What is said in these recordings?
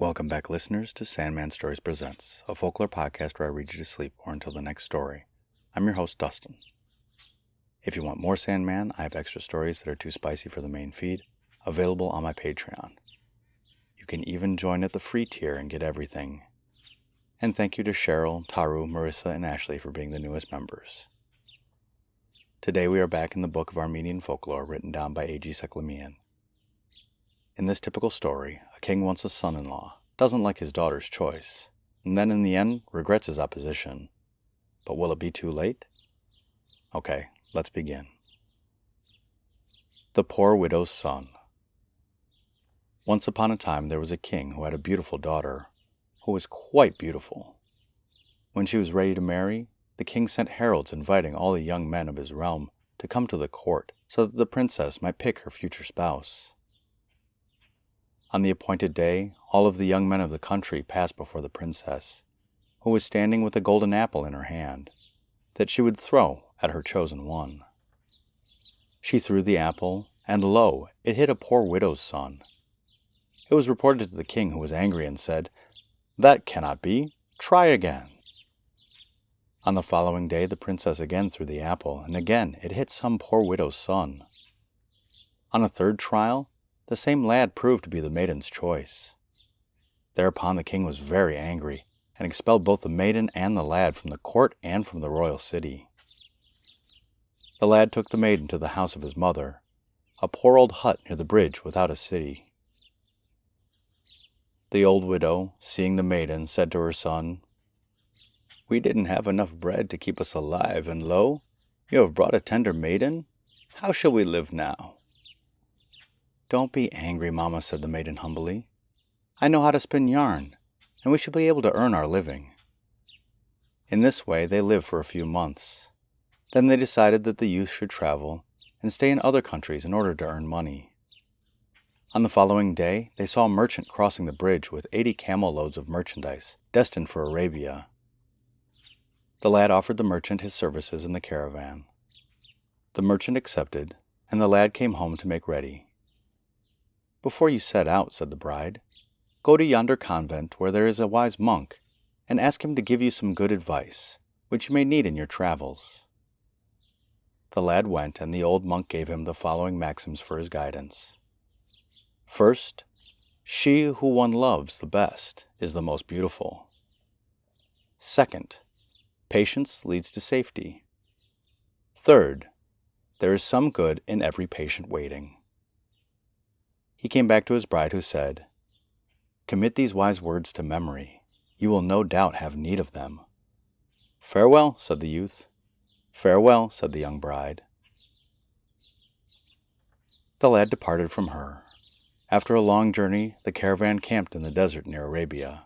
Welcome back, listeners, to Sandman Stories Presents, a folklore podcast where I read you to sleep or until the next story. I'm your host, Dustin. If you want more Sandman, I have extra stories that are too spicy for the main feed, available on my Patreon. You can even join at the free tier and get everything. And thank you to Cheryl, Taru, Marissa, and Ashley for being the newest members. Today we are back in the book of Armenian folklore written down by A.G. Seklemian. In this typical story, a king wants a son-in-law, doesn't like his daughter's choice, and then in the end regrets his opposition. But will it be too late? Okay, let's begin. The Poor Widow's Son. Once upon a time there was a king who had a beautiful daughter, who was quite beautiful. When she was ready to marry, the king sent heralds inviting all the young men of his realm to come to the court so that the princess might pick her future spouse. On the appointed day, all of the young men of the country passed before the princess, who was standing with a golden apple in her hand, that she would throw at her chosen one. She threw the apple, and lo, it hit a poor widow's son. It was reported to the king, who was angry and said, "That cannot be. Try again." On the following day, the princess again threw the apple, and again it hit some poor widow's son. On a third trial, the same lad proved to be the maiden's choice. Thereupon the king was very angry, and expelled both the maiden and the lad from the court and from the royal city. The lad took the maiden to the house of his mother, a poor old hut near the bridge without a city. The old widow, seeing the maiden, said to her son, "We didn't have enough bread to keep us alive, and lo, you have brought a tender maiden? How shall we live now?" "Don't be angry, Mama," said the maiden humbly. "I know how to spin yarn, and we shall be able to earn our living." In this way they lived for a few months. Then they decided that the youth should travel and stay in other countries in order to earn money. On the following day, they saw a merchant crossing the bridge with 80 camel loads of merchandise destined for Arabia. The lad offered the merchant his services in the caravan. The merchant accepted, and the lad came home to make ready. "Before you set out," said the bride, "go to yonder convent where there is a wise monk, and ask him to give you some good advice, which you may need in your travels." The lad went, and the old monk gave him the following maxims for his guidance. First, she who one loves the best is the most beautiful. Second, patience leads to safety. Third, there is some good in every patient waiting. He came back to his bride, who said, "Commit these wise words to memory. You will no doubt have need of them." "Farewell," said the youth. "Farewell," said the young bride. The lad departed from her. After a long journey, the caravan camped in the desert near Arabia.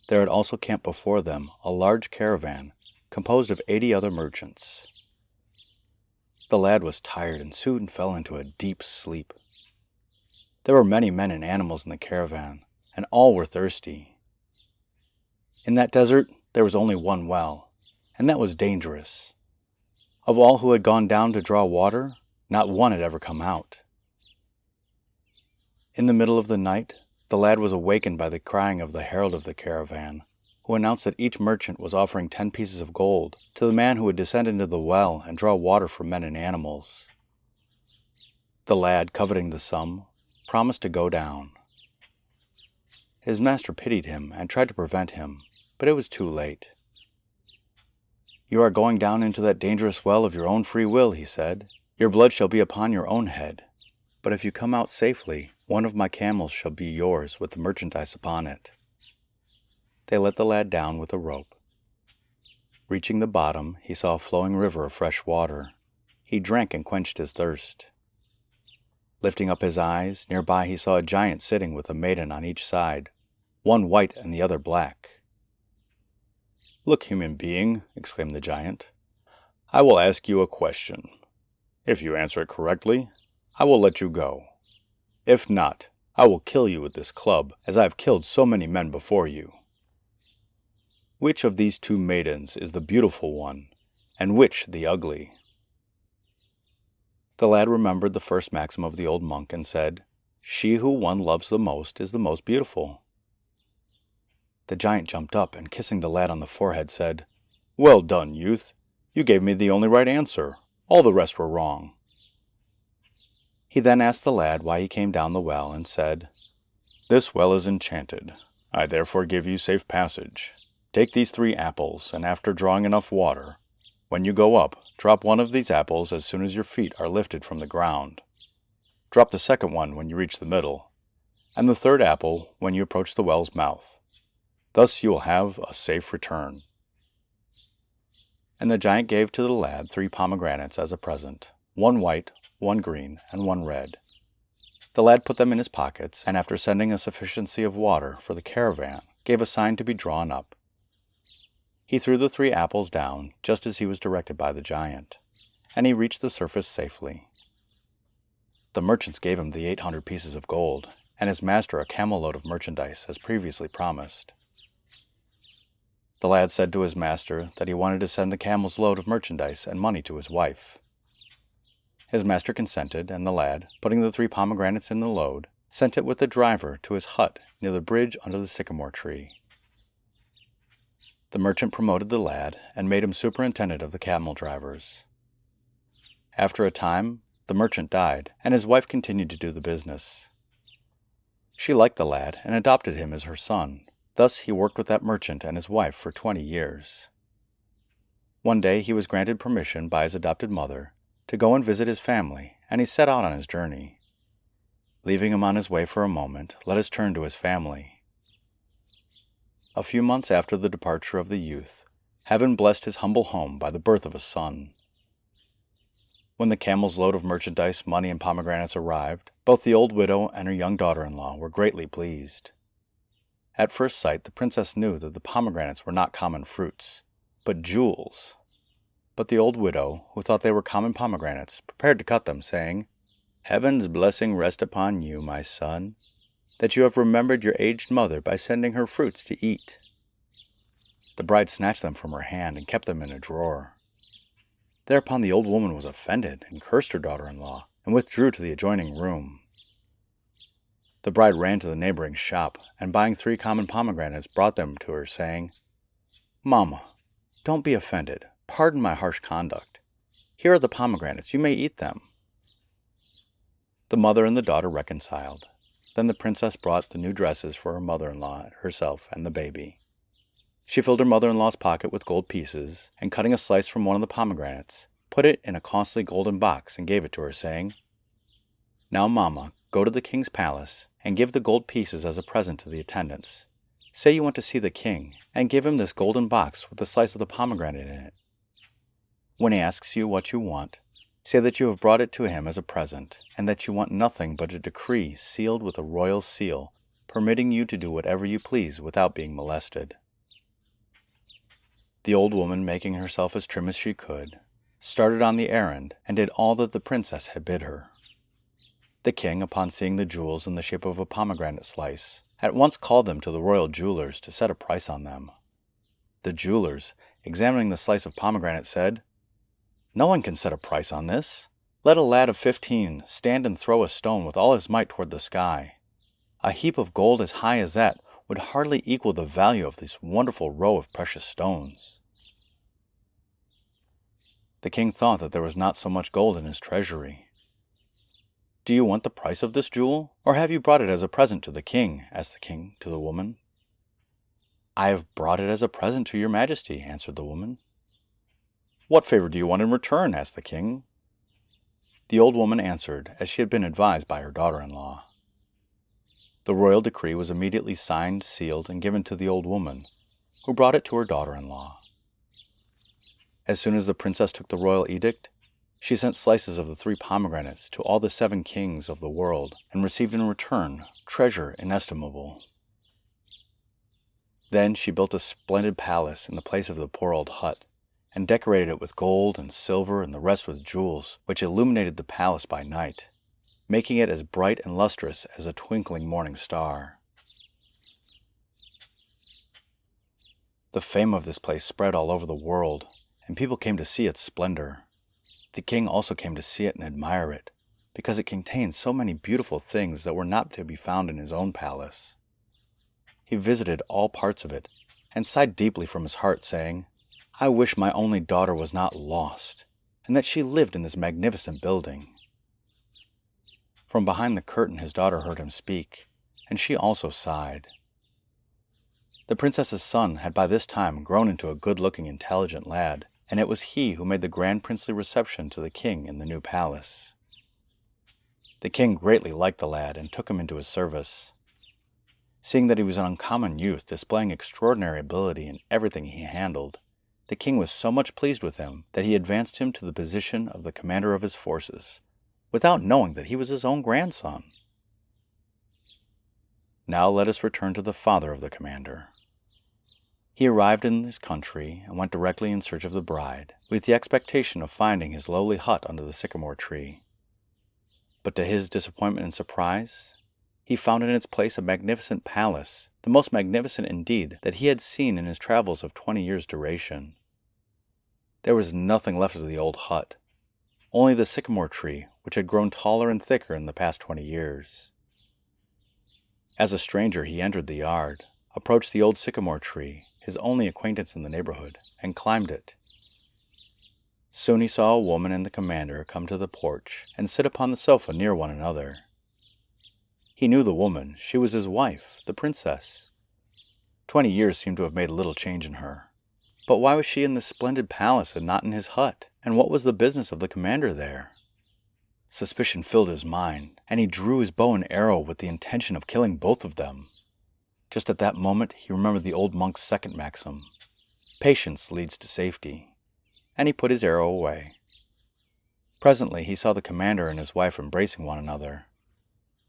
There had also camped before them a large caravan composed of 80 other merchants. The lad was tired and soon fell into a deep sleep. There were many men and animals in the caravan, and all were thirsty. In that desert, there was only one well, and that was dangerous. Of all who had gone down to draw water, not one had ever come out. In the middle of the night, the lad was awakened by the crying of the herald of the caravan, who announced that each merchant was offering 10 pieces of gold to the man who would descend into the well and draw water for men and animals. The lad, coveting the sum, promised to go down. His master pitied him and tried to prevent him, but it was too late. "You are going down into that dangerous well of your own free will," he said. "Your blood shall be upon your own head. But if you come out safely, one of my camels shall be yours with the merchandise upon it." They let the lad down with a rope. Reaching the bottom, he saw a flowing river of fresh water. He drank and quenched his thirst. Lifting up his eyes, nearby he saw a giant sitting with a maiden on each side, one white and the other black. "Look, human being," exclaimed the giant, "I will ask you a question. If you answer it correctly, I will let you go. If not, I will kill you with this club, as I have killed so many men before you. Which of these two maidens is the beautiful one, and which the ugly?" The lad remembered the first maxim of the old monk and said, "She who one loves the most is the most beautiful." The giant jumped up and, kissing the lad on the forehead, said, "Well done, youth. You gave me the only right answer. All the rest were wrong." He then asked the lad why he came down the well and said, "This well is enchanted. I therefore give you safe passage. Take these 3 apples, and after drawing enough water, when you go up, drop one of these apples as soon as your feet are lifted from the ground. Drop the second one when you reach the middle, and the third apple when you approach the well's mouth. Thus you will have a safe return." And the giant gave to the lad 3 pomegranates as a present, 1 white, 1 green, and 1 red. The lad put them in his pockets, and after sending a sufficiency of water for the caravan, gave a sign to be drawn up. He threw the 3 apples down, just as he was directed by the giant, and he reached the surface safely. The merchants gave him the 800 pieces of gold, and his master a camel-load of merchandise, as previously promised. The lad said to his master that he wanted to send the camel's load of merchandise and money to his wife. His master consented, and the lad, putting the 3 pomegranates in the load, sent it with the driver to his hut near the bridge under the sycamore tree. The merchant promoted the lad and made him superintendent of the camel drivers. After a time, the merchant died, and his wife continued to do the business. She liked the lad and adopted him as her son. Thus he worked with that merchant and his wife for 20 years. One day he was granted permission by his adopted mother to go and visit his family, and he set out on his journey. Leaving him on his way for a moment, let us turn to his family. A few months after the departure of the youth, heaven blessed his humble home by the birth of a son. When the camel's load of merchandise, money, and pomegranates arrived, both the old widow and her young daughter-in-law were greatly pleased. At first sight, the princess knew that the pomegranates were not common fruits, but jewels. But the old widow, who thought they were common pomegranates, prepared to cut them, saying, "Heaven's blessing rest upon you, my son, that you have remembered your aged mother by sending her fruits to eat." The bride snatched them from her hand and kept them in a drawer. Thereupon the old woman was offended and cursed her daughter-in-law, and withdrew to the adjoining room. The bride ran to the neighboring shop, and buying 3 common pomegranates, brought them to her, saying, "Mamma, don't be offended. Pardon my harsh conduct. Here are the pomegranates. You may eat them." The mother and the daughter reconciled. Then the princess brought the new dresses for her mother-in-law, herself, and the baby. She filled her mother-in-law's pocket with gold pieces, and cutting a slice from one of the pomegranates, put it in a costly golden box and gave it to her, saying, "Now, Mamma, go to the king's palace, and give the gold pieces as a present to the attendants. Say you want to see the king, and give him this golden box with a slice of the pomegranate in it. When he asks you what you want, say that you have brought it to him as a present, and that you want nothing but a decree sealed with a royal seal, permitting you to do whatever you please without being molested." The old woman, making herself as trim as she could, started on the errand and did all that the princess had bid her. The king, upon seeing the jewels in the shape of a pomegranate slice, at once called them to the royal jewelers to set a price on them. The jewelers, examining the slice of pomegranate, said, "No one can set a price on this. Let a lad of 15 stand and throw a stone with all his might toward the sky. A heap of gold as high as that would hardly equal the value of this wonderful row of precious stones." The king thought that there was not so much gold in his treasury. "Do you want the price of this jewel, or have you brought it as a present to the king?" asked the king to the woman. "I have brought it as a present to your majesty," answered the woman. "What favor do you want in return?" asked the king. The old woman answered as she had been advised by her daughter-in-law. The royal decree was immediately signed, sealed, and given to the old woman, who brought it to her daughter-in-law. As soon as the princess took the royal edict, she sent slices of the 3 pomegranates to all the 7 kings of the world, and received in return treasure inestimable. Then she built a splendid palace in the place of the poor old hut, and decorated it with gold and silver and the rest with jewels, which illuminated the palace by night, making it as bright and lustrous as a twinkling morning star. The fame of this place spread all over the world, and people came to see its splendor. The king also came to see it and admire it, because it contained so many beautiful things that were not to be found in his own palace. he visited all parts of it and sighed deeply from his heart, saying, "I wish my only daughter was not lost, and that she lived in this magnificent building." From behind the curtain his daughter heard him speak, and she also sighed. The princess's son had by this time grown into a good-looking, intelligent lad, and it was he who made the grand princely reception to the king in the new palace. The king greatly liked the lad and took him into his service. Seeing that he was an uncommon youth, displaying extraordinary ability in everything he handled, the king was so much pleased with him that he advanced him to the position of the commander of his forces, without knowing that he was his own grandson. Now let us return to the father of the commander. He arrived in his country and went directly in search of the bride, with the expectation of finding his lowly hut under the sycamore tree. But to his disappointment and surprise, he found in its place a magnificent palace, the most magnificent indeed that he had seen in his travels of 20 years' duration. There was nothing left of the old hut, only the sycamore tree, which had grown taller and thicker in the past 20 years. As a stranger he entered the yard, approached the old sycamore tree, his only acquaintance in the neighborhood, and climbed it. Soon he saw a woman and the commander come to the porch and sit upon the sofa near one another. He knew the woman. She was his wife, the princess. 20 years seemed to have made little change in her. But why was she in this splendid palace and not in his hut? And what was the business of the commander there? Suspicion filled his mind, and he drew his bow and arrow with the intention of killing both of them. Just at that moment he remembered the old monk's second maxim, "Patience leads to safety," and he put his arrow away. Presently he saw the commander and his wife embracing one another.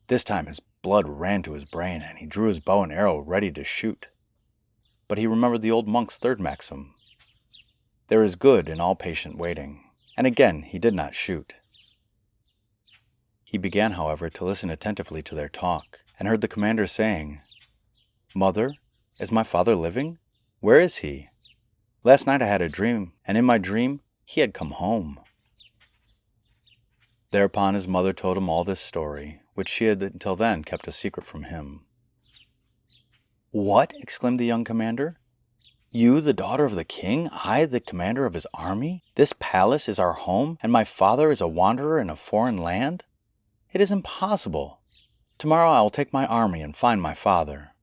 This time his blood ran to his brain, and he drew his bow and arrow ready to shoot. But he remembered the old monk's third maxim, "There is good in all patient waiting," and again he did not shoot. He began, however, to listen attentively to their talk, and heard the commander saying, "Mother, is my father living? Where is he? Last night I had a dream, and in my dream he had come home." Thereupon his mother told him all this story, which she had until then kept a secret from him. "What?" exclaimed the young commander. "You, the daughter of the king, I, the commander of his army? This palace is our home, and my father is a wanderer in a foreign land? It is impossible. Tomorrow I will take my army and find my father."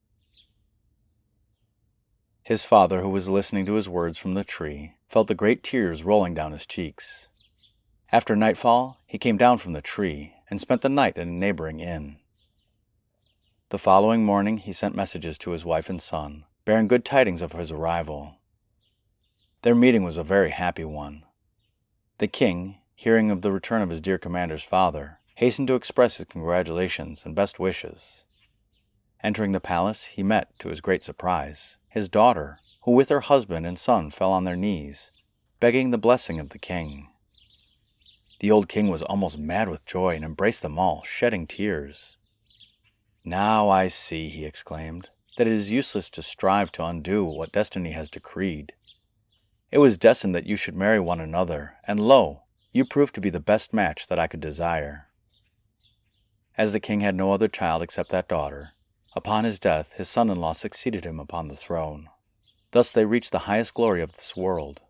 His father, who was listening to his words from the tree, felt the great tears rolling down his cheeks. After nightfall, he came down from the tree and spent the night in a neighboring inn. The following morning he sent messages to his wife and son, bearing good tidings of his arrival. Their meeting was a very happy one. The king, hearing of the return of his dear commander's father, hastened to express his congratulations and best wishes. Entering the palace, he met, to his great surprise, his daughter, who with her husband and son fell on their knees, begging the blessing of the king. The old king was almost mad with joy and embraced them all, shedding tears. "Now I see," he exclaimed, "that it is useless to strive to undo what destiny has decreed. It was destined that you should marry one another, and lo, you proved to be the best match that I could desire." As the king had no other child except that daughter, upon his death his son-in-law succeeded him upon the throne. Thus they reached the highest glory of this world.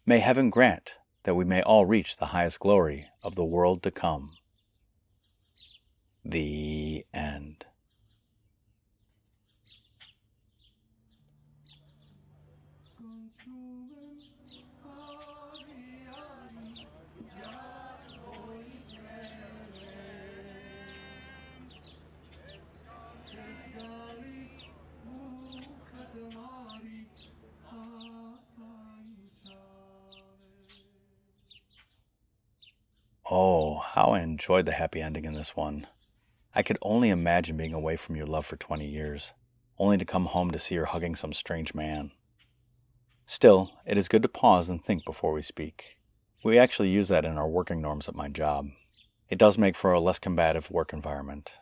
May heaven grant that we may all reach the highest glory of the world to come. The end. Oh, how I enjoyed the happy ending in this one. I could only imagine being away from your love for 20 years, only to come home to see her hugging some strange man. Still, it is good to pause and think before we speak. We actually use that in our working norms at my job. It does make for a less combative work environment.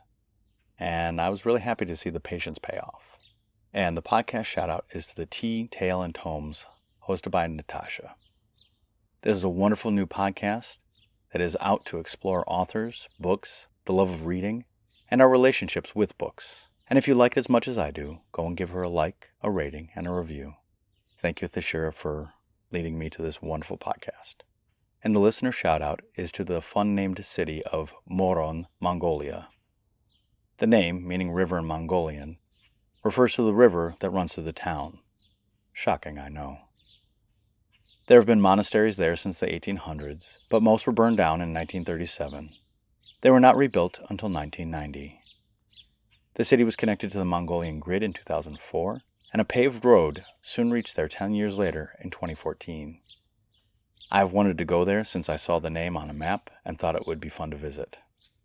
And I was really happy to see the patience pay off. And the podcast shout-out is to the Tea, Tale, and Tomes, hosted by Natasha. This is a wonderful new podcast that is out to explore authors, books, the love of reading, and our relationships with books, And if you like it as much as I do, go and give her a like, a rating, and a review. Thank you, Thashira, for leading me to this wonderful podcast. And the listener shout-out is to the fun-named city of Mörön, Mongolia. The name, meaning river in Mongolian, refers to the river that runs through the town. Shocking, I know. There have been monasteries there since the 1800s, but most were burned down in 1937. They were not rebuilt until 1990. The city was connected to the Mongolian grid in 2004, and a paved road soon reached there 10 years later in 2014. I've wanted to go there since I saw the name on a map and thought it would be fun to visit.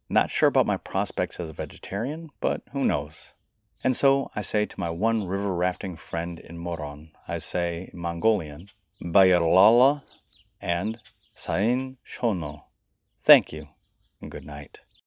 Not sure about my prospects as a vegetarian, but who knows. And so I say to my one river rafting friend in Mörön, I say in Mongolian, Bayarlala and Sain Shono. Thank you, and good night.